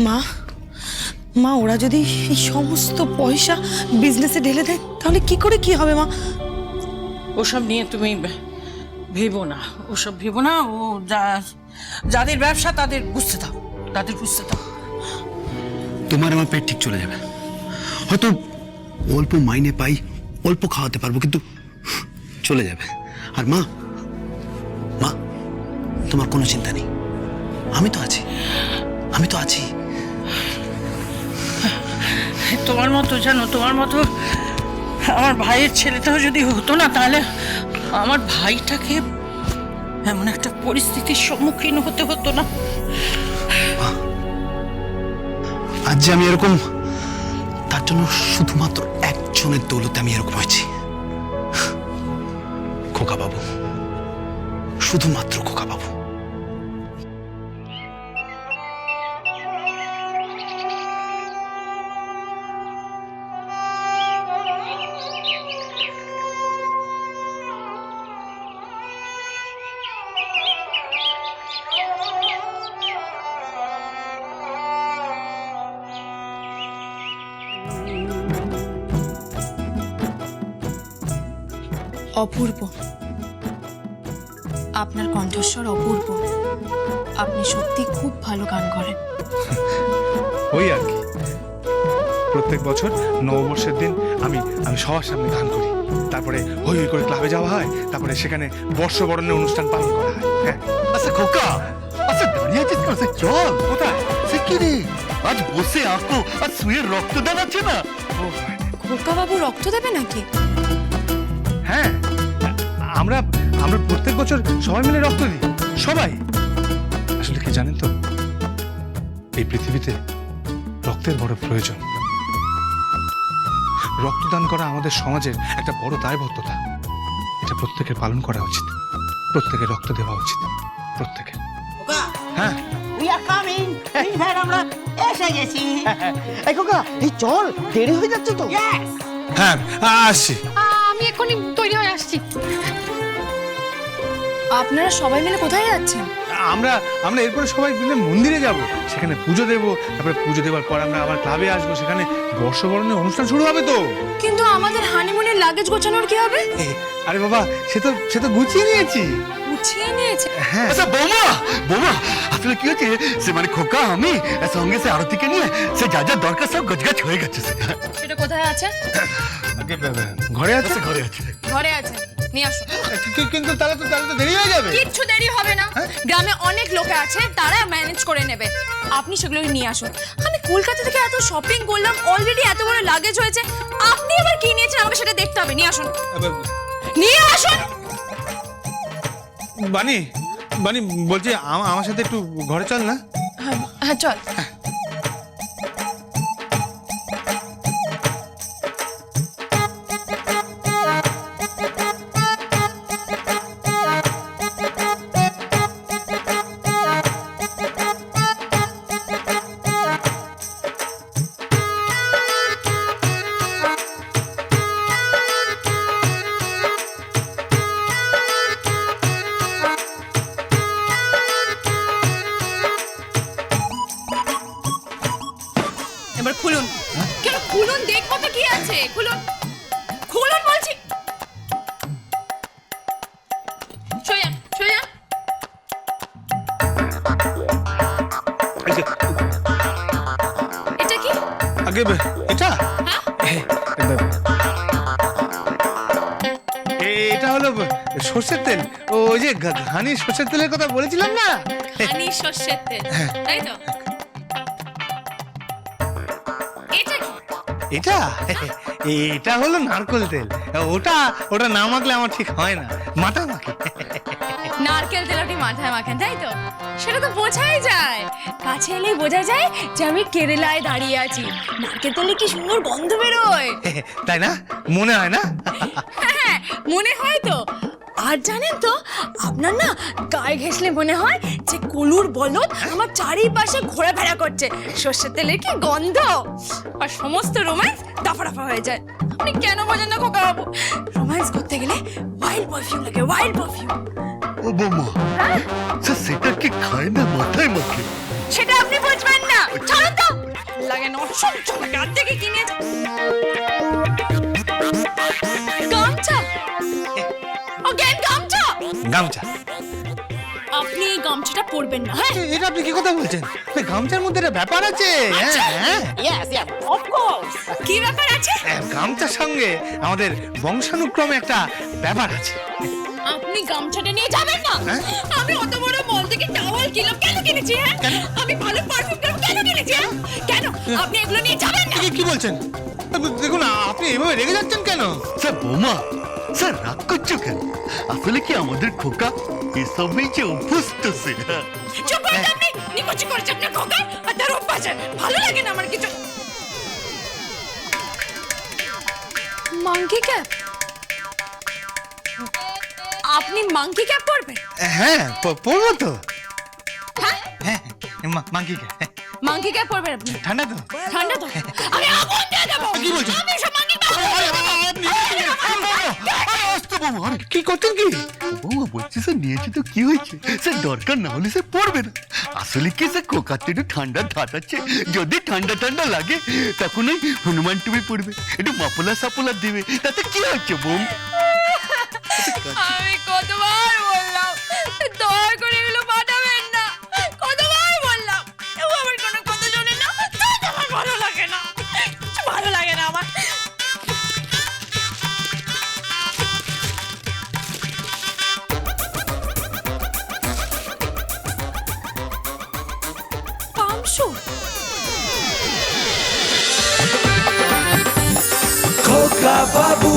মা মা ওরা যদি এই সমস্ত পয়সা বিজনেসে ঢেলে দেয় তাহলে কি করে কি হবে মা? ওসব নিয়ে তুমি ভেবো না, ওসব ভেবো না। ও যাদের ব্যবসা তাদের বুঝতে দাও, তাদের বুঝতে দাও। তোমার আমার পেট ঠিক চলে যাবে, হয়তো অল্প মাইনে পাই, অল্প খাওয়াতে পারবো, কিন্তু চলে যাবে। আর মা মা তোমার কোনো চিন্তা নেই, আমি তো আছি, আমি তো আছি। তোমার মতো জানো, তোমার মতো আমার ভাইয়ের ছেলেটাও যদি হতো না, তাহলে আমার ভাইটাকে এমন একটা পরিস্থিতির সম্মুখীন হতে হতো না। আজ যে আমি এরকম, তার জন্য শুধুমাত্র একজনের দৌলতে আমি এরকম হয়েছি, খোকা বাবু, শুধুমাত্র খোকা বাবু। অপূর্ব, আপনার কণ্ঠস্বর অপূর্ব। আপনি সত্যি খুব ভালো গান করেন। ওই আর কি, প্রত্যেক বছর নববর্ষের দিন আমি সবার সামনে গান করি, তারপরে হই হই করে ক্লাবে যাওয়া হয়, তারপরে সেখানে বর্ষবরণের অনুষ্ঠান পালন করা হয়। হ্যাঁ, আচ্ছা খোকা, আচ্ছা দাঁড়িয়ে আছিস কেন? আচ্ছা চল। কোথায়? সে কি রে, আজ বসে আঁকো আর শুয়ে রক্তদান আছে না? ও, খোকা বাবু রক্ত দেবে নাকি? হ্যাঁ, আমরা আমরা প্রত্যেক বছর সবাই মিলে রক্ত দিই, সবাই। আসলে কি জানেন তো, এই পৃথিবীতে রক্তের বড় প্রয়োজন। রক্তদান করা আমাদের সমাজের একটা বড় দায়বদ্ধতা, এটা প্রত্যেকের পালন করা উচিত, প্রত্যেকের রক্ত দেওয়া উচিত, প্রত্যেকের। হ্যাঁ, We are coming. আমরা এসে গেছি। এই খোকা, এই চল, দেরি হয়ে যাচ্ছে তো। Yes. হ্যাঁ, আসছি। আমি এক্ষুনি তৈরি হয়ে আসছি। আপনারা সবাই মিলে কোথায় যাচ্ছেন? আমরা আমরা এরপরে সবাই মিলে মন্দিরে যাব, সেখানে পুজো দেব, তারপরে পুজো দেওয়ার পর আমরা আবার ক্লাবে আসবো, সেখানে বর্ষবরণের অনুষ্ঠান শুরু হবে তো। কিন্তু আমাদের হানিমুনের লাগেজ গোছানোর কি হবে? আরে বাবা, সে তো গুছিয়ে নিয়েছি। গুছিয়ে নিয়েছে? হ্যাঁ। আচ্ছা বৌমা, বৌমা আসলে কি হচ্ছে, সে মানে খোকা আমি সঙ্গে সে আরতিকে নিয়ে সে যা যা দরকার সব গজগাছ হয়ে গেছে। সেটা কোথায় আছে? ঘরে আছে, ঘরে আছে। ঘরে আছে, নিয়ে আসুন। কিন্তু তাহলে তো দেরি হয়ে যাবে। কিচ্ছু দেরি হবে না, গ্রামে অনেক লোক আছে, তারা ম্যানেজ করে নেবে। আপনি সেগুলো নিয়ে আসুন। আমি কলকাতা থেকে এত শপিং করলাম, অলরেডি এত বড় লাগেজ হয়েছে, আপনি এবার কি নিয়েছেন আমাকে সেটা দেখতে হবে। নিয়ে আসুন, নিয়ে আসুন। বানি বানি বলছি, আমার সাথে একটু ঘরে চল না। হ্যাঁ চল। এবার খুলুন। কেন খুলুন, দেখবো তো কি আছে। খুলুন, খুলুন বলছি। সরে যান। এটা কি? আগে এটা এটা হলো সর্ষের তেল। ওই যে ঘানি সর্ষের তেলের কথা বলেছিলাম না, হানি সর্ষের তেল, তাই তো? এটা কি? এটা এটা হলো নারকেল তেল। ওটা না মাখলে আমার ঠিক হয় না, মাথা মাখি। নারকেল তেল আপনি মাথায় মাখেন, তাই তো? সেটা তো বোঝাই যায়, কাছে এলেই বোঝা যায় যে আমি কেরালায় দাঁড়িয়ে আছি। নারকেল তেলে কি সুন্দর গন্ধ বেরোয়, তাই না? মনে হয় না? হ্যাঁ মনে হয় তো। আর জানেন তো, আপনার না গায়ে ঘেঁষলে মনে হয় যে কলুর বলদ আমার চারিপাশে ঘোরাফেরা করছে। সর্ষের তেলের কি গন্ধ, আর সমস্ত রোম্যান্স দফা রফা হয়ে যায়। আপনি কেন বোঝেন না খোকা বাবু? রোম্যান্স করতে গেলে ওয়াইল্ড পারফিউম লাগে, ওয়াইল্ড পারফিউম। ও বৌমা, সেটা কি খায় না মাথায় মাখে? সেটা আপনি বুঝবেন না। ছাড়ুন তো, লাগে না অসহ্য লাগে। আর থেকে কিনে গামছা, অজ্ঞান গামছা। গামছা? আপনি এই গামছাটা পরবেন না, হ্যাঁ? এটা আপনি কি কথা বলছেন? গামছার মধ্যে একটা ব্যাপার আছে। হ্যাঁ, কি ব্যাপার আছে? গামছার সঙ্গে আমাদের বংশানুক্রমে একটা ব্যাপার আছে। আপনি গামছাটা নিয়ে যাবেন না। হ্যাঁ? আমি অত বড় মল থেকে টাওয়াল কিনলাম, কেন কিনেছি? হ্যাঁ, আমি ভালো পারফিউম কিনলাম, কেন কিনেছি? হ্যাঁ? কেন আপনি এগুলো নিয়ে যাবেন না? কি বলছেন? দেখুন, আপনি এভাবে রেগে যাচ্ছেন কেন? স্যার বৌমা, স্যার রাগ করছো কেন? আসলে কি আমাদের খোকা এসবেই যে অভ্যস্ত সে। চুপ করে আপনি নিকুচি করেছে আপনার খোকা আর তার অভ্যাস। ভালো লাগে না আমার কিছু। Monkey cap? আপনি মাঙ্কি ক্যাপ পরবেন? হ্যাঁ, পড়বো তো। হ্যাঁ, হ্যাঁ, মাংকি কে? মাঙ্কি ক্যাপ পরবেন আপনি? ঠান্ডা তো? ঠান্ডা তো? আমি আগুন দিয়ে দেবো। কি বলছেন? আমি সব মাঙ্কি কি করতেন কি? বৌমা বলছে স্যার নিয়েছে তো কি হয়েছে, স্যার দরকার না হলে সে পড়বে না। আসলে কি স্যার খোকাতে একটু ঠান্ডা ধাতাচ্ছে, যদি ঠান্ডা ঠান্ডা লাগে তখন ওই হনুমান টুপি পড়বে, একটু মাপলা সাপলা দেবে, তাতে কি হচ্ছে বৌম? আমি কতবার বললাম দয়া করে এগুলো পাঠাবেন না, কতবার বললাম, ও আমার কোনো কথা শোনে না। তাই তো আমার ভালো লাগে না, কিছু ভালো লাগে না আমার। পামশু, খোকা বাবু